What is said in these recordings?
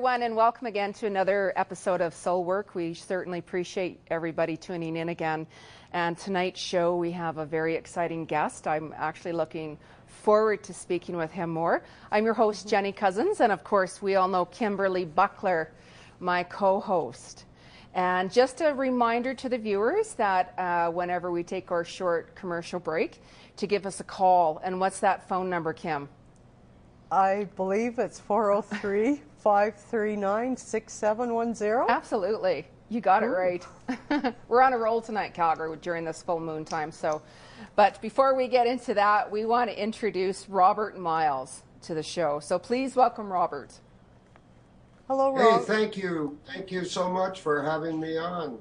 everyone, and welcome again to another episode of Soul Work. We certainly appreciate everybody tuning in again. And tonight's show, we have a very exciting guest. I'm actually looking forward to speaking with him more. I'm your host, Jenny Cousins, and of course, we all know Kimberly Buckler, my co-host. And just a reminder to the viewers that whenever we take our short commercial break, to give us a call. And what's that phone number, Kim? I believe it's 403-539-6710. Absolutely. You got it right. We're on a roll tonight, Calgary, during this full moon time. But before we get into that, we want to introduce Robert Miles to the show. So please welcome Robert. Hello, Rob. Hey, thank you. Thank you so much for having me on.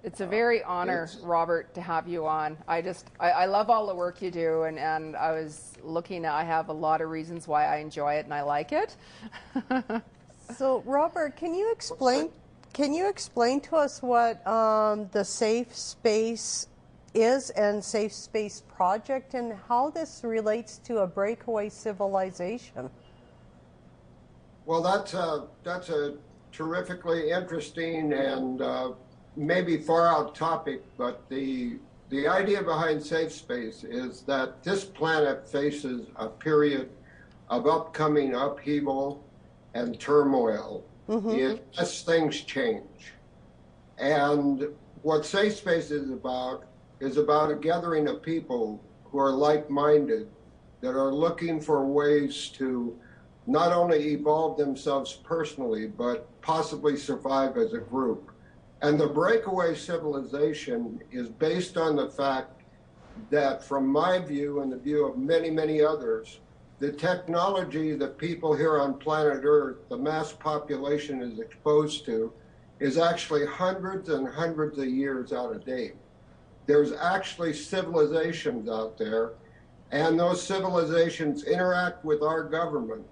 It's a very honor, Robert, to have you on. I love all the work you do, and I was looking at, I have a lot of reasons why I enjoy it and I like it. So, Robert, can you explain to us what the Safe Space is and Safe Space Project and how this relates to a breakaway civilization? Well, that's a terrifically interesting and maybe far out topic, but the idea behind Safe Space is that this planet faces a period of upcoming upheaval and turmoil as things change. And what Safe Space is about a gathering of people who are like-minded, that are looking for ways to not only evolve themselves personally, but possibly survive as a group. And the breakaway civilization is based on the fact that, from my view and the view of many, many others, the technology that people here on planet Earth, the mass population is exposed to, is actually hundreds and hundreds of years out of date. There's actually civilizations out there, and those civilizations interact with our government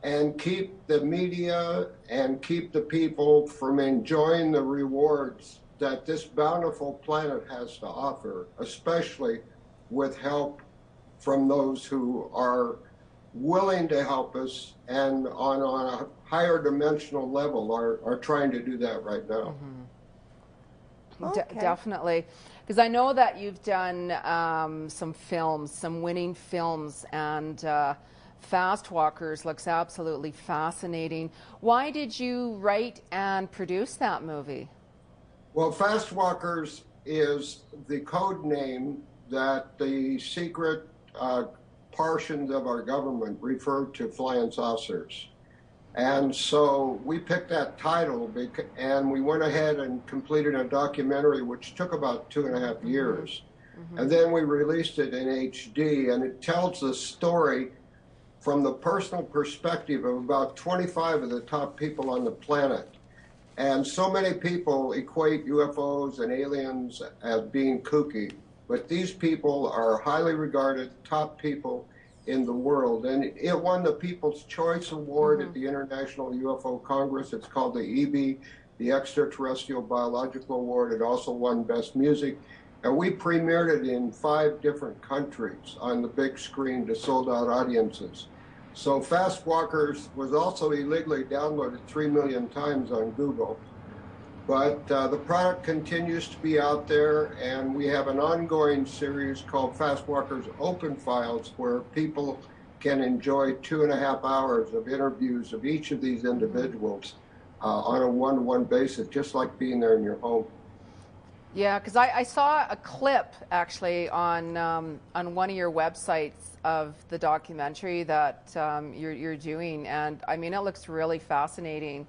and keep the media and keep the people from enjoying the rewards that this bountiful planet has to offer, especially with help from those who are willing to help us and on a higher dimensional level are trying to do that right now. Okay. Definitely. Because I know that you've done some films, some winning films, and Fast Walkers looks absolutely fascinating. Why did you write and produce that movie? Well, Fast Walkers is the code name that the secret portions of our government refer to flying saucers. And so we picked that title and we went ahead and completed a documentary which took about 2.5 years. And then we released it in HD, and it tells the story from the personal perspective of about 25 of the top people on the planet. And so many people equate UFOs and aliens as being kooky, but these people are highly regarded top people in the world. And it won the People's Choice Award at the International UFO Congress. It's called the EB, the Extraterrestrial Biological Award. It also won Best Music. And we premiered it in 5 different countries on the big screen to sold-out audiences. So Fast Walkers was also illegally downloaded 3 million times on Google. But the product continues to be out there, and we have an ongoing series called Fast Walkers Open Files, where people can enjoy 2.5 hours of interviews of each of these individuals on a one-to-one basis, just like being there in your home. Yeah, because I saw a clip actually on one of your websites of the documentary that you're doing, and I mean, it looks really fascinating,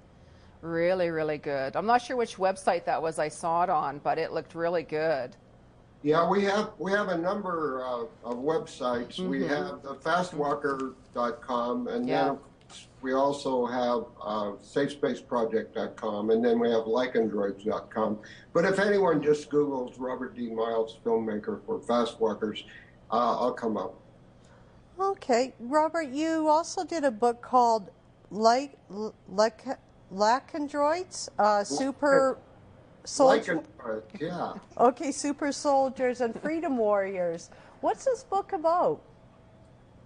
really, really good. I'm not sure which website that was I saw it on, but it looked really good. Yeah, we have a number of websites. We have the fastwalker.com, and then we also have safespaceproject.com, and then we have likeandroids.com. But if anyone just Googles Robert D. Miles, filmmaker, for Fast Walkers, I'll come up. Okay. Robert, you also did a book called Lacandroids, Super Soldiers. Yeah. Okay, Super Soldiers and Freedom Warriors. What's this book about?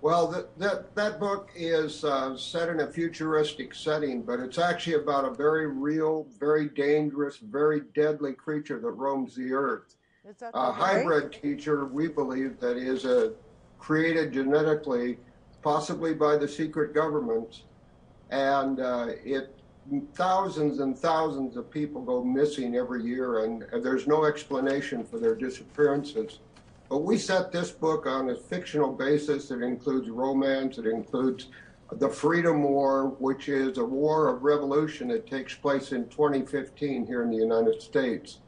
Well, that book is set in a futuristic setting, but it's actually about a very real, very dangerous, very deadly creature that roams the earth. Is that A the hybrid teacher, we believe, that is created genetically, possibly by the secret governments, and thousands and thousands of people go missing every year, and there's no explanation for their disappearances. But we set this book on a fictional basis. It includes romance. It includes the Freedom War, which is a war of revolution that takes place in 2015 here in the United States.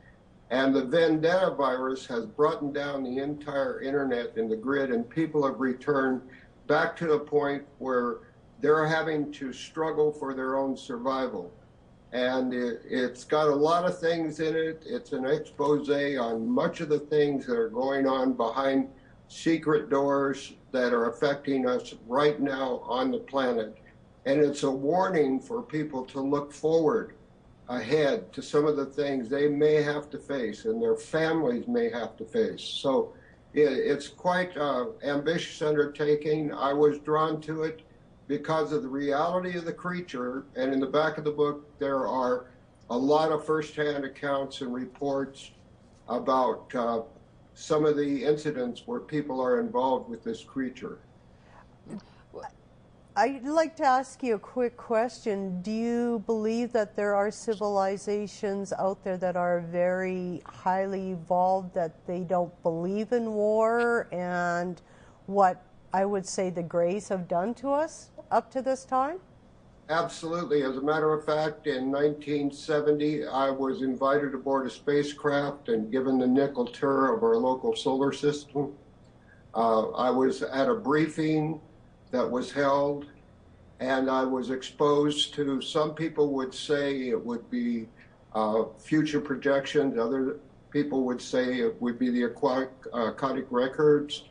And the vendetta virus has brought down the entire internet and the grid, and people have returned back to the point where they're having to struggle for their own survival. And it's got a lot of things in it. It's an expose on much of the things that are going on behind secret doors that are affecting us right now on the planet. And it's a warning for people to look forward ahead to some of the things they may have to face and their families may have to face. So it's quite an ambitious undertaking. I was drawn to it because of the reality of the creature, and in the back of the book there are a lot of firsthand accounts and reports about some of the incidents where people are involved with this creature. I'd like to ask you a quick question. Do you believe that there are civilizations out there that are very highly evolved, that they don't believe in war, and what I would say the Greys have done to us up to this time? Absolutely. As a matter of fact, in 1970, I was invited aboard a spacecraft and given the nickel tour of our local solar system. I was at a briefing that was held, and I was exposed to, some people would say it would be future projections, other people would say it would be the aquatic records.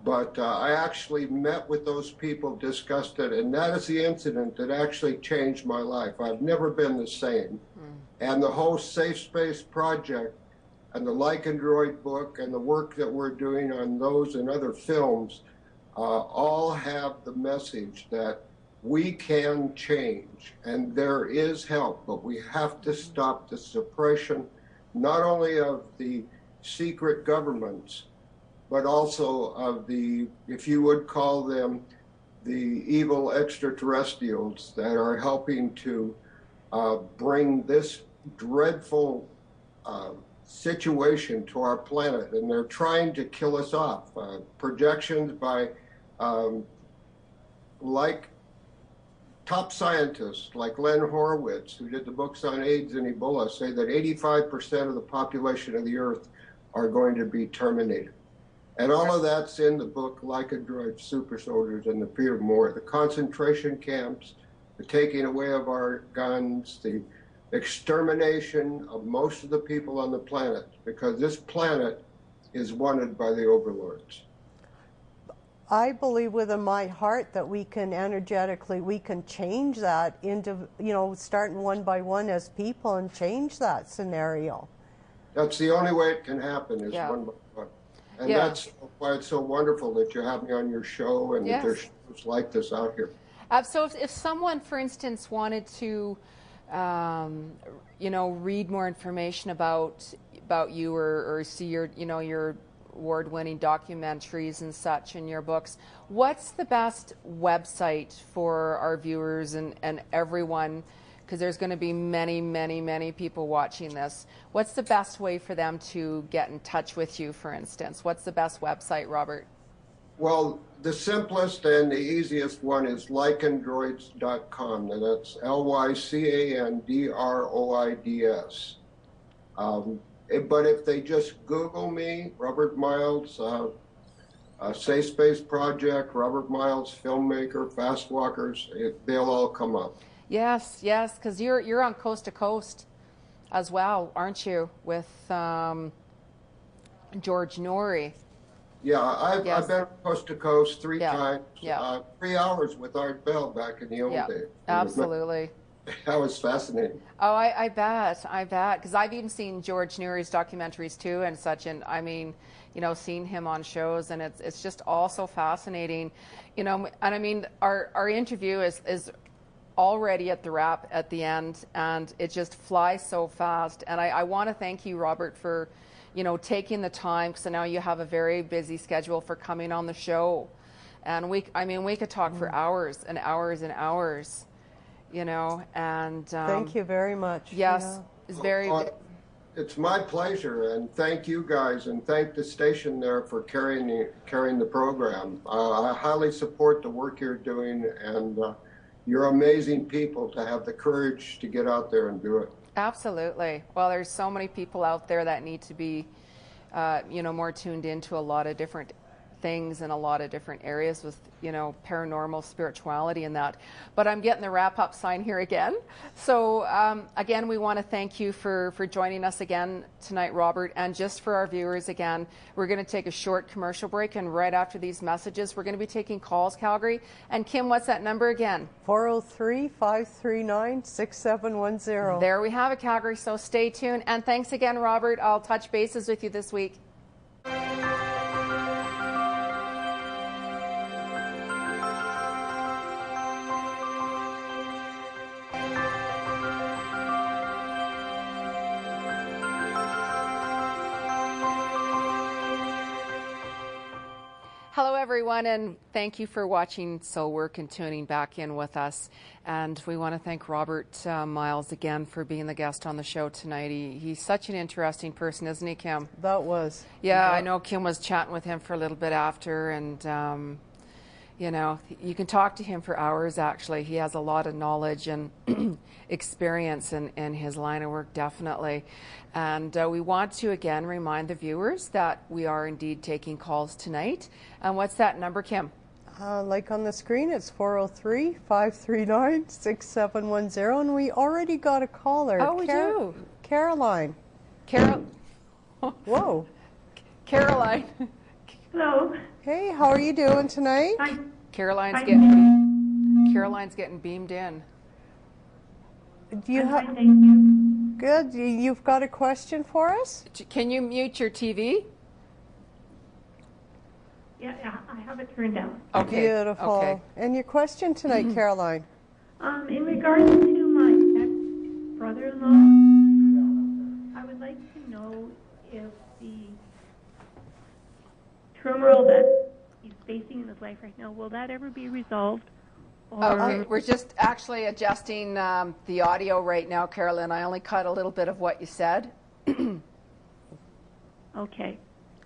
But I actually met with those people, discussed it, and that is the incident that actually changed my life. I've never been the same. And the whole Safe Space project and the Like Android book and the work that we're doing on those and other films all have the message that we can change, and there is help, but we have to stop the suppression, not only of the secret governments, but also of the, if you would call them, the evil extraterrestrials that are helping to bring this dreadful situation to our planet. And they're trying to kill us off. Projections by like top scientists like Len Horowitz, who did the books on AIDS and Ebola, say that 85% of the population of the Earth are going to be terminated. And all of that's in the book, Like Android, Super Soldiers, and the Freedom War. The concentration camps, the taking away of our guns, the extermination of most of the people on the planet, because this planet is wanted by the overlords. I believe within my heart that we can energetically, we can change that into, starting one by one as people and change that scenario. That's the only way it can happen, is one by one. And that's why it's so wonderful that you have me on your show and that there's shows like this out here. So if someone, for instance, wanted to, read more information about you or see your, your award-winning documentaries and such in your books, what's the best website for our viewers and everyone? Because there's going to be many, many, many people watching this. What's the best way for them to get in touch with you, for instance? What's the best website, Robert? Well, the simplest and the easiest one is likeandroids.com, and that's LYCANDROIDS. But if they just Google me, Robert Miles, Safe Space Project, Robert Miles, filmmaker, Fast Walkers, they'll all come up. Yes, because you're on Coast to Coast as well, aren't you, with George Norrie? Yeah, I've been Coast to Coast 3 times. Yeah. 3 hours with Art Bell back in the old days. Absolutely. That was fascinating. Oh, I bet, because I've even seen George Neary's documentaries too and such, and I mean, seen him on shows, and it's just all so fascinating, and I mean, our interview is already at the wrap at the end, and it just flies so fast, and I want to thank you, Robert, for, taking the time, because I know you have a very busy schedule, for coming on the show, and we could talk for hours and hours and hours. And thank you very much. Yes, yeah. it's very. It's my pleasure, and thank you guys, and thank the station there for carrying the program. I highly support the work you're doing, and you're amazing people to have the courage to get out there and do it. Absolutely. Well, there's so many people out there that need to be, more tuned into a lot of different things in a lot of different areas with, paranormal, spirituality and that. But I'm getting the wrap-up sign here again. So again, we want to thank you for joining us again tonight, Robert. And just for our viewers again, we're going to take a short commercial break, and right after these messages, we're going to be taking calls, Calgary. And Kim, what's that number again? 403-539-6710. There we have it, Calgary. So stay tuned. And thanks again, Robert. I'll touch bases with you this week. Hello, everyone, and thank you for watching Soul Work and tuning back in with us. And we want to thank Robert Miles again for being the guest on the show tonight. He's such an interesting person, isn't he, Kim? That was. Yeah, I know Kim was chatting with him for a little bit after, and you can talk to him for hours, actually. He has a lot of knowledge and experience in his line of work, definitely. And we want to, again, remind the viewers that we are indeed taking calls tonight. And what's that number, Kim? Like on the screen, it's 403-539-6710. And we already got a caller. Oh, we do? Caroline. Whoa. Caroline. Hello. Hey, how are you doing tonight? Hi. Caroline's getting beamed in. Do you have? Thank you. Good. You've got a question for us? Can you mute your TV? Yeah, I have it turned down. Okay. Beautiful. Okay. And your question tonight, Caroline? In regards to my ex-brother-in-law, I would like to know if the turmoil that he's facing in his life right now, will that ever be resolved? Okay, we're just actually adjusting the audio right now, Carolyn. I only caught a little bit of what you said. Okay.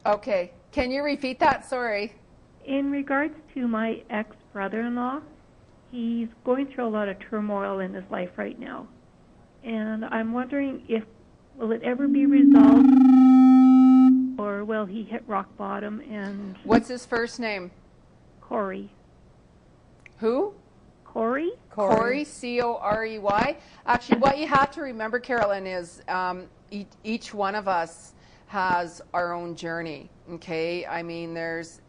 Okay. Can you repeat that? Sorry. In regards to my ex-brother-in-law, he's going through a lot of turmoil in his life right now. And I'm wondering will it ever be resolved, or will he hit rock bottom and... What's his first name? Corey. Who? Corey? Corey, C-O-R-E-Y. Actually, what you have to remember, Carolyn, is each one of us has our own journey, okay? I mean, there's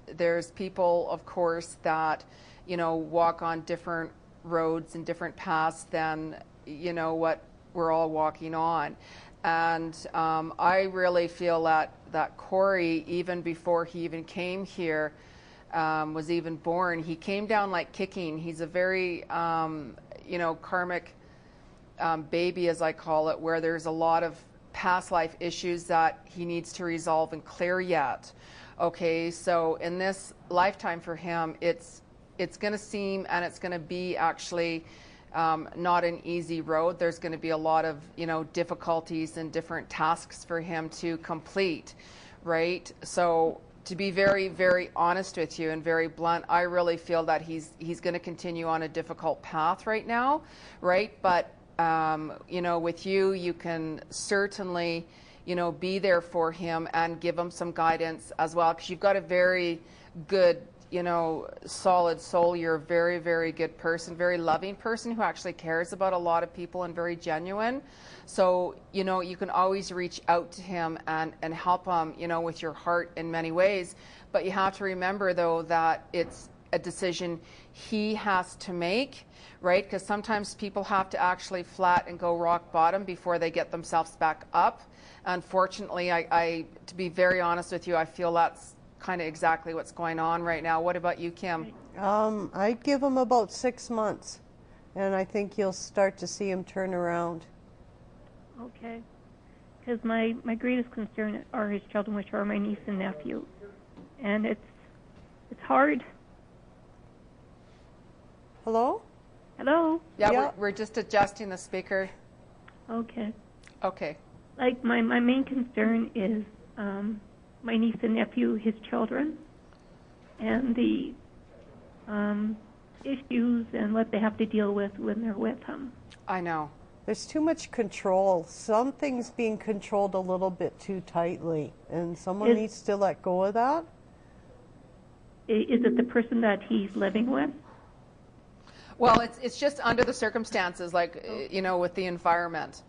people, of course, that, walk on different roads and different paths than, what we're all walking on. And I really feel that Corey, even before he even came here, was even born, he came down like kicking. He's a very, karmic baby, as I call it, where there's a lot of past life issues that he needs to resolve and clear yet. Okay, so in this lifetime for him, it's going to seem, and it's going to be actually not an easy road. There's going to be a lot of, difficulties and different tasks for him to complete, right? So to be very, very honest with you and very blunt, I really feel that he's going to continue on a difficult path right now, right? But, with you can certainly, be there for him and give him some guidance as well, because you've got a very good, solid soul. You're a very, very good person, very loving person who actually cares about a lot of people and very genuine. So, you can always reach out to him and help him, with your heart in many ways. But you have to remember, though, that it's a decision he has to make, right? Because sometimes people have to actually flat and go rock bottom before they get themselves back up. Unfortunately, I to be very honest with you, I feel that's kind of exactly what's going on right now. What about you, Kim? I'd give him about 6 months, and I think you'll start to see him turn around. Okay. Because my greatest concern are his children, which are my niece and nephew. And it's hard. Hello? Hello? Yeah. We're just adjusting the speaker. Okay. Okay. Like, my main concern is my niece and nephew, his children, and the issues and what they have to deal with when they're with him. I know. There's too much control. Something's being controlled a little bit too tightly, and someone needs to let go of that. Is it the person that he's living with? Well, it's just under the circumstances, like, you know, with the environment,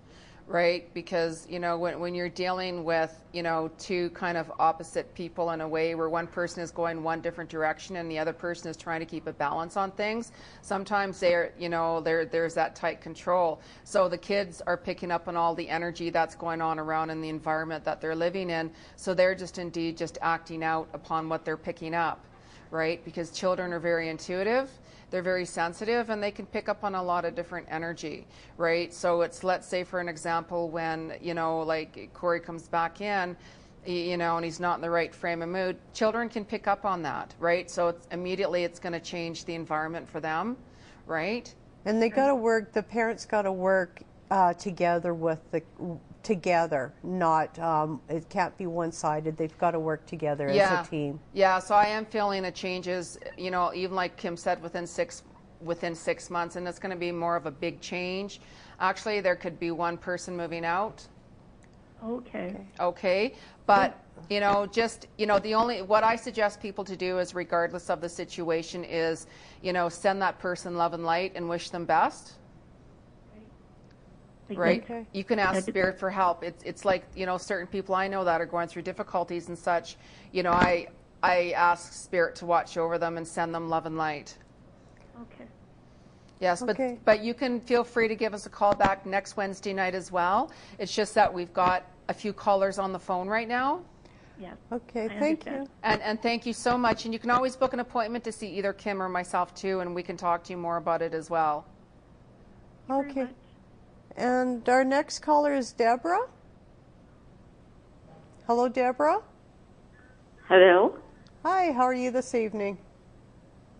right? Because, you know, when you're dealing with, you know, two kind of opposite people in a way where one person is going one different direction and the other person is trying to keep a balance on things, sometimes there's that tight control. So the kids are picking up on all the energy that's going on around in the environment that they're living in. So they're just acting out upon what they're picking up, right? Because children are very intuitive. They're very sensitive, and they can pick up on a lot of different energy, right? So it's, let's say for an example, when, you know, like Corey comes back in, you know, and he's not in the right frame of mood, children can pick up on that, right? So it's going to change the environment for them, right? And they got to work, the parents got to work together not, it can't be one-sided. They've got to work together as a team. Yeah, so I am feeling the changes, you know, even like Kim said, within 6 months, and it's going to be more of a big change. Actually, there could be one person moving out. Okay, but you know, just, you know, what I suggest people to do is, regardless of the situation, is, you know, send that person love and light and wish them best. Right? Okay. You can ask Spirit for help. It's like, you know, certain people I know that are going through difficulties and such, you know, I ask Spirit to watch over them and send them love and light. Okay. Yes, okay. But you can feel free to give us a call back next Wednesday night as well. It's just that we've got a few callers on the phone right now. Yeah. Okay, thank you. And thank you so much. And you can always book an appointment to see either Kim or myself too, and we can talk to you more about it as well. Okay. And our next caller is Deborah. Hello, Deborah. Hello. Hi, how are you this evening?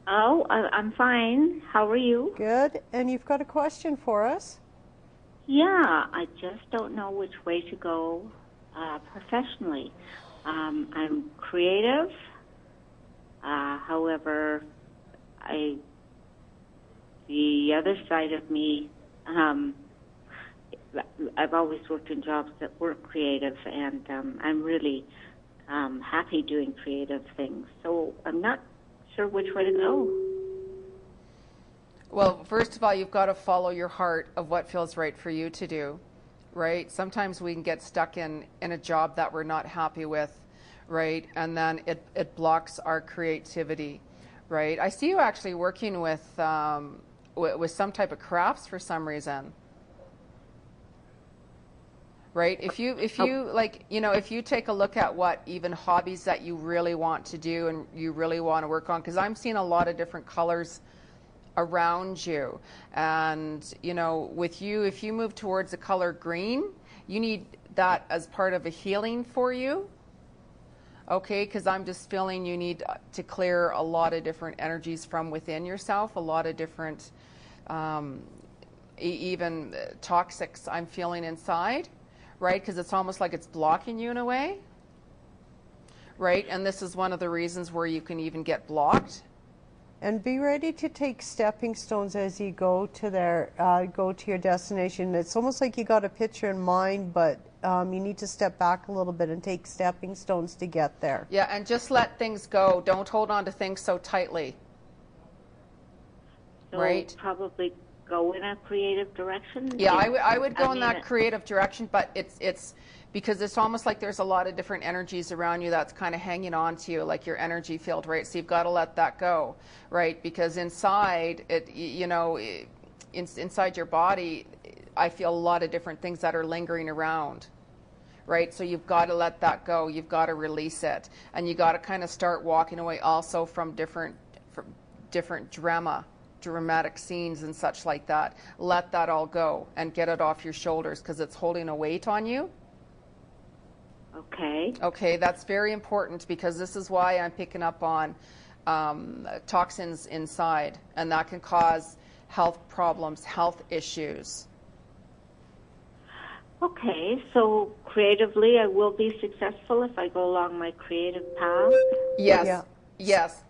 Oh, I'm fine. How are you? Good. And you've got a question for us? Yeah, I just don't know which way to go professionally. I'm creative. However, the other side of me, I've always worked in jobs that weren't creative, and I'm really happy doing creative things. So I'm not sure which way to go. Well, first of all, you've got to follow your heart of what feels right for you to do, right? Sometimes we can get stuck in a job that we're not happy with, right? And then it blocks our creativity, right? I see you actually working with some type of crafts for some reason. Right? If you like, you know, if you take a look at what even hobbies that you really want to do and you really want to work on, because I'm seeing a lot of different colors around you. And, you know, with you, if you move towards the color green, you need that as part of a healing for you. Okay, because I'm just feeling you need to clear a lot of different energies from within yourself, a lot of different, even toxics I'm feeling inside. Right, because it's almost like it's blocking you in a way, right? And this is one of the reasons where you can even get blocked. And be ready to take stepping stones as you go to your destination. It's almost like you got a picture in mind, but you need to step back a little bit and take stepping stones to get there. Yeah, and just let things go. Don't hold on to things so tightly. So right? Probably go in a creative direction? Yeah, I would go in that creative direction, but it's because it's almost like there's a lot of different energies around you that's kind of hanging on to you, like your energy field, right? So you've got to let that go, right? Because inside it, inside your body, I feel a lot of different things that are lingering around, right? So you've got to let that go. You've got to release it, and you got to kind of start walking away also from different dramatic scenes and such like that. Let that all go and get it off your shoulders, because it's holding a weight on you. Okay. Okay, that's very important, because this is why I'm picking up on toxins inside, and that can cause health problems, health issues. Okay, so creatively I will be successful if I go along my creative path? Yes, Yeah. yes,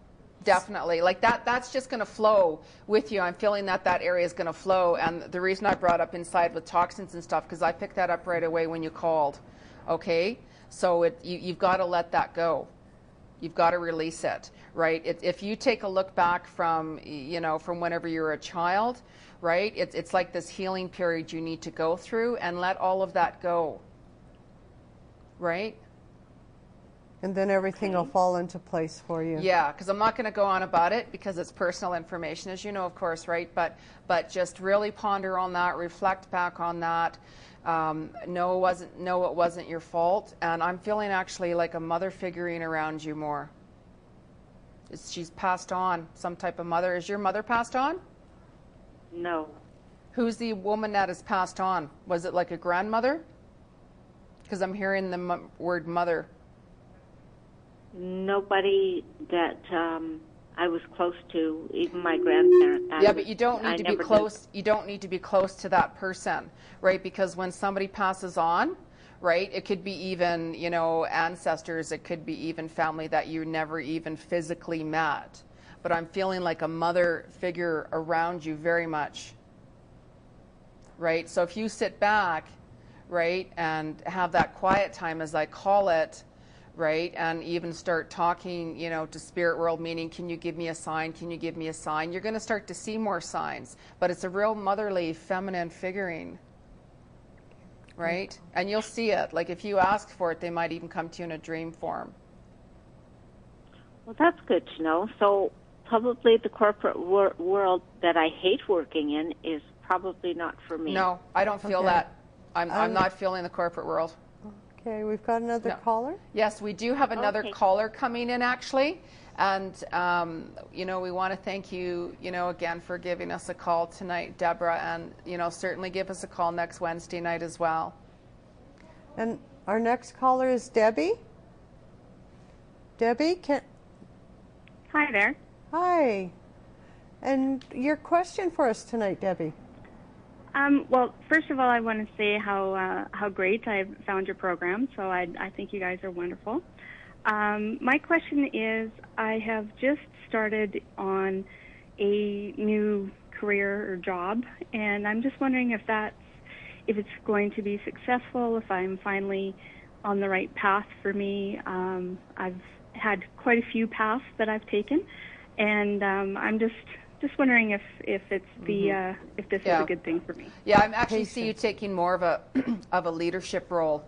definitely. Like that's just going to flow with you. I'm feeling that area is going to flow, and the reason I brought up inside with toxins and stuff, because I picked that up right away when you called, okay? So you've got to let that go. You've got to release it, right? If you take a look back from, from whenever you were a child, right? It's like this healing period you need to go through and let all of that go, right? And then everything will fall into place for you. Yeah, because I'm not going to go on about it because it's personal information, as you know, of course, right? But just really ponder on that, reflect back on that. No, it wasn't your fault, and I'm feeling actually like a mother figurine around you more. She's passed on, some type of mother. Is your mother passed on? No. Who's the woman that is passed on? Was it like a grandmother? Because I'm hearing the word mother. Nobody that I was close to, even my grandparents. Yeah, but you don't need to be close. You don't need to be close to that person, right? Because when somebody passes on, right, it could be even, ancestors. It could be even family that you never even physically met. But I'm feeling like a mother figure around you very much, right? So if you sit back, right, and have that quiet time, as I call it, right, and even start talking, to spirit world, meaning, can you give me a sign? Can you give me a sign? You're going to start to see more signs, but it's a real motherly, feminine figurine, right? And you'll see it. Like if you ask for it, they might even come to you in a dream form. Well, that's good to know. So probably the corporate world that I hate working in is probably not for me. No, I don't feel that. I'm not feeling the corporate world. Okay, we've got another caller. Yes, we do have another caller coming in, actually. And, we want to thank you, again, for giving us a call tonight, Deborah. And, certainly give us a call next Wednesday night as well. And our next caller is Debbie. Debbie, Hi there. Hi. And your question for us tonight, Debbie? Well, first of all, I want to say how great I found your program. So I think you guys are wonderful. My question is, I have just started on a new career or job, and I'm just wondering if it's going to be successful, if I'm finally on the right path for me. I've had quite a few paths that I've taken, and I'm just wondering if it's if this is a good thing for me. Yeah, I actually see you taking more of a leadership role.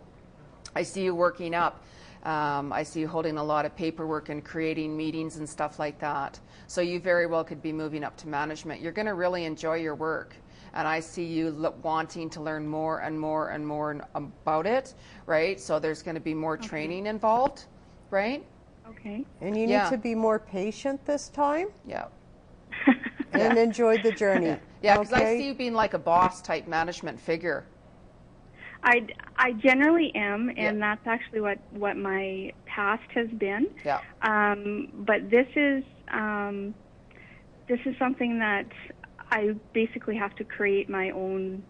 I see you working up. I see you holding a lot of paperwork and creating meetings and stuff like that. So you very well could be moving up to management. You're going to really enjoy your work. And I see you wanting to learn more and more and more about it, right? So there's going to be more training involved, right? Okay. And you need to be more patient this time. Yeah. And enjoy the journey. Yeah, because I see you being like a boss type management figure. I generally am, and that's actually what my past has been. Yeah. But this is something that I basically have to create my own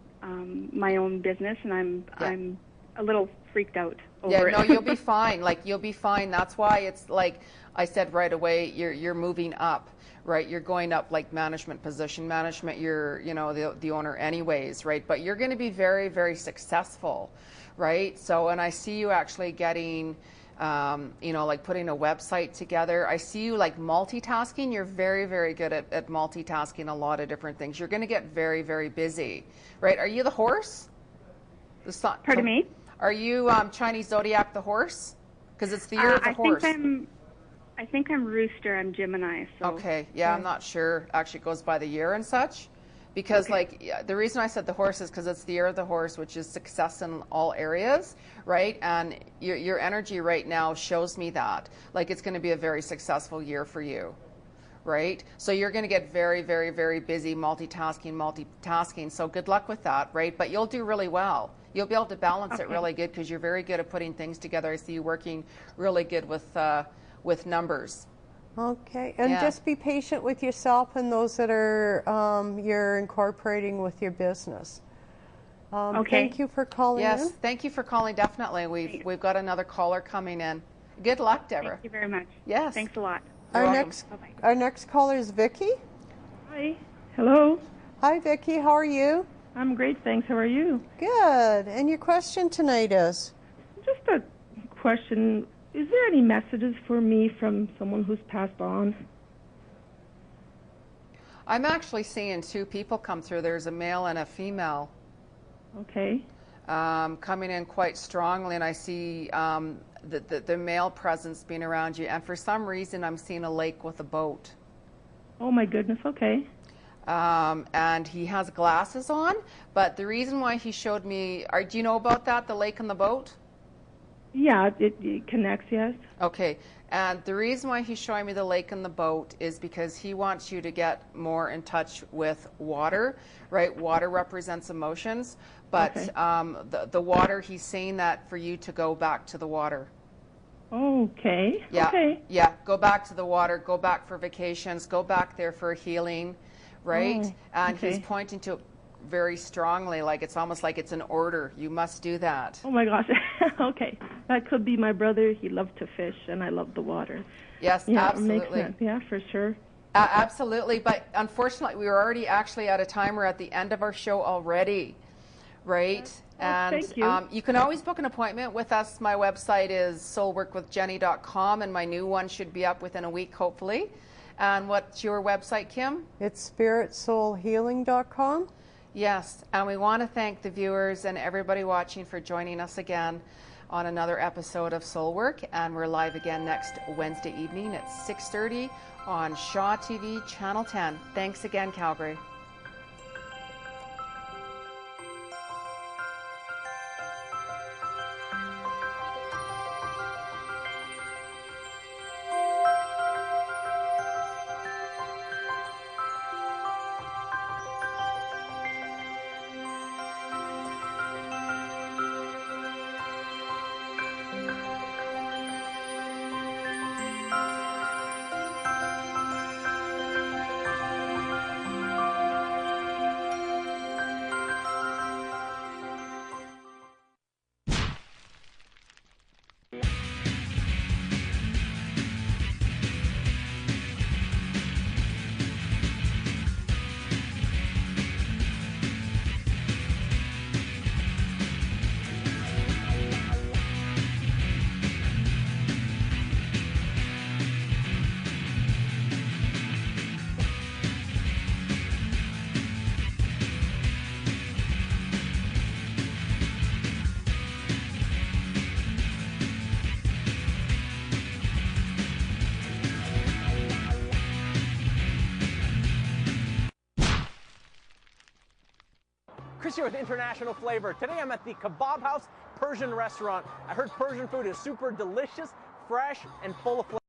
business, and I'm a little freaked out over it. Yeah, no, you'll be fine. Like you'll be fine. That's why it's like I said right away. You're moving up, right? You're going up like management position. Management. You're the owner anyways, right? But you're going to be very, very successful, right? So, and I see you actually getting. Like putting a website together. I see you like multitasking. You're very, very good at multitasking a lot of different things. You're going to get very, very busy, right? Are you the horse? Pardon me? Are you Chinese zodiac the horse? Because it's the year of the horse. I think I'm rooster. I'm Gemini. So. Okay, yeah, I'm not sure. Actually, it goes by the year and such. Because the reason I said the horse is because it's the year of the horse, which is success in all areas, right? And your energy right now shows me that. Like, it's going to be a very successful year for you, right? So you're going to get very, very, very busy multitasking. So good luck with that, right? But you'll do really well. You'll be able to balance it really good because you're very good at putting things together. I see you working really good with numbers. Okay, and just be patient with yourself and those that are you're incorporating with your business. Okay. Thank you for calling in. Yes, thank you for calling. Definitely, we've got another caller coming in. Good luck, Deborah. Thank you very much. Yes. Thanks a lot. Our next caller is Vicky. Hi. Hello. Hi, Vicky. How are you? I'm great, thanks. How are you? Good. And your question tonight is? Just a question. Is there any messages for me from someone who's passed on? I'm actually seeing two people come through. There's a male and a female. Okay. Coming in quite strongly, and I see the male presence being around you. And for some reason, I'm seeing a lake with a boat. Oh my goodness. Okay. And he has glasses on. But the reason why he showed me, do you know about that? The lake and the boat? Yeah, it connects. Yes. Okay. And the reason why he's showing me the lake and the boat is because he wants you to get more in touch with water, right? Water represents emotions, but the water, he's saying that for you to go back to the water. Okay. Yeah. Okay. Yeah. Go back to the water. Go back for vacations. Go back there for healing, right? Oh, and okay. he's pointing to it very strongly, like it's almost like it's an order. You must do that. Oh my gosh. Okay. That could be my brother. He loved to fish, and I love the water. Yes, Yeah, absolutely. makes sense. Yeah, for sure. Absolutely. But unfortunately, we were already actually at a time. We're at the end of our show already, right? And thank you. You can always book an appointment with us. My website is soulworkwithjeni.com, and my new one should be up within a week, hopefully. And what's your website, Kim? It's spiritsoulhealing.com. Yes, and we want to thank the viewers and everybody watching for joining us again on another episode of Soul Work, and we're live again next Wednesday evening at 6:30 on Shaw TV Channel 10. Thanks again, Calgary. Chris here with International Flavor. Today I'm at the Kebab House Persian restaurant. I heard Persian food is super delicious, fresh, and full of flavor.